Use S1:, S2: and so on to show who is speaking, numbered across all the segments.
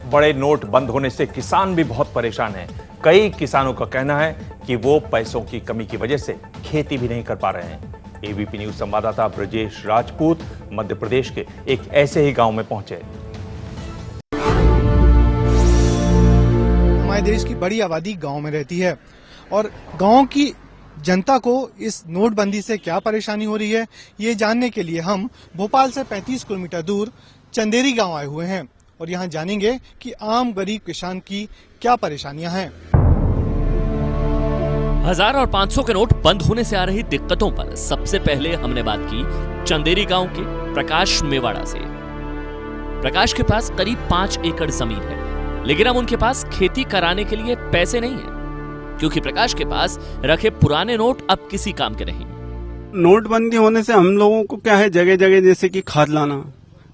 S1: बड़े नोट बंद होने से किसान भी बहुत परेशान हैं। कई किसानों का कहना है कि वो पैसों की कमी की वजह से खेती भी नहीं कर पा रहे हैं। एबीपी न्यूज संवाददाता ब्रजेश राजपूत मध्य प्रदेश के एक ऐसे ही गांव में पहुंचे।
S2: हमारे देश की बड़ी आबादी गांव में रहती है और गांव की जनता को इस नोटबंदी से क्या परेशानी हो रही है, ये जानने के लिए हम भोपाल से 35 किलोमीटर दूर चंदेरी गांव आए हुए हैं और यहां जानेंगे कि आम गरीब किसान की क्या परेशानियां हैं।
S3: 1000 और 500 के नोट बंद होने से आ रही दिक्कतों पर सबसे पहले हमने बात की चंदेरी गांव के प्रकाश मेवाड़ा से। प्रकाश के पास करीब 5 एकड़ जमीन है, लेकिन अब उनके पास खेती कराने के लिए पैसे नहीं है, क्योंकि प्रकाश के पास रखे पुराने नोट अब किसी काम के नहीं।
S4: नोटबंदी होने से हम लोगों को क्या है, जगह जगह जैसे कि खाद लाना,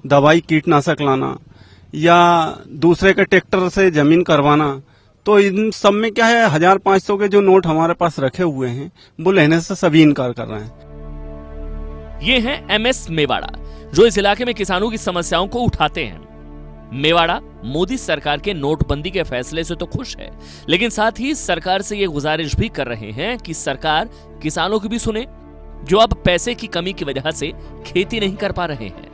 S4: दवाई कीटनाशक लाना या दूसरे के ट्रैक्टर से जमीन करवाना, तो इन सब में क्या है 1500 के जो नोट हमारे पास रखे हुए हैं वो लेने से सभी इनकार कर रहे हैं।
S3: ये हैं एमएस मेवाड़ा, जो इस इलाके में किसानों की समस्याओं को उठाते हैं। मेवाड़ा मोदी सरकार के नोटबंदी के फैसले से तो खुश है, लेकिन साथ ही सरकार से ये गुजारिश भी कर रहे हैं कि सरकार किसानों की भी सुने, जो अब पैसे की कमी की वजह से खेती नहीं कर पा रहे हैं।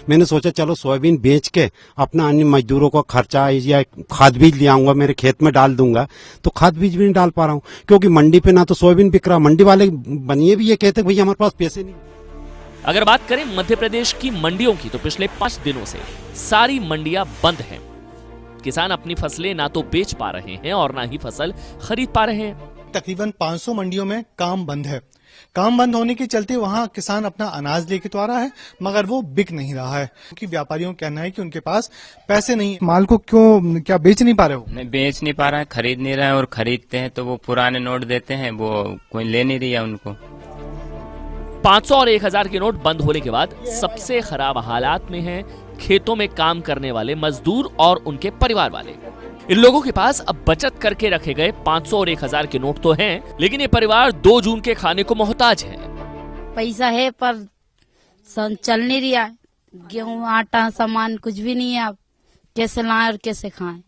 S5: मैंने सोचा चलो सोयाबीन बेच के अपना अन्य मजदूरों का खर्चा या खाद बीज ले आऊंगा, मेरे खेत में डाल दूंगा, तो खाद बीज भी नहीं डाल पा रहा हूँ क्योंकि मंडी पे ना तो सोयाबीन बिक रहा। मंडी वाले बनिए भी ये कहते भैया हमारे पास पैसे नहीं।
S3: अगर बात करें मध्य प्रदेश की मंडियों की, तो पिछले 5 दिनों से सारी मंडियां बंद हैं। किसान अपनी फसलें ना तो बेच पा रहे हैं और ना ही फसल खरीद पा रहे हैं।
S2: तकरीबन 500 मंडियों में काम बंद है। काम बंद होने के चलते वहां किसान अपना अनाज लेके तो आ रहा है, मगर वो बिक नहीं रहा है क्योंकि व्यापारियों का कहना है कि उनके पास पैसे नहीं। माल को क्या बेच नहीं पा रहे हो?
S6: नहीं, बेच नहीं पा रहा है, खरीद नहीं रहा है, और खरीदते हैं तो वो पुराने नोट देते हैं, वो कोई ले नहीं रही है उनको।
S3: 500 और 1000 के नोट बंद होने के बाद सबसे खराब हालात में हैं खेतों में काम करने वाले मजदूर और उनके परिवार वाले। इन लोगों के पास अब बचत करके रखे गए 500 और 1000 के नोट तो हैं, लेकिन ये परिवार 2 जून के खाने को मोहताज है।
S7: पैसा है पर चल नहीं रहा, गेहूं आटा सामान कुछ भी नहीं है। अब कैसे लाएं और कैसे खाएं?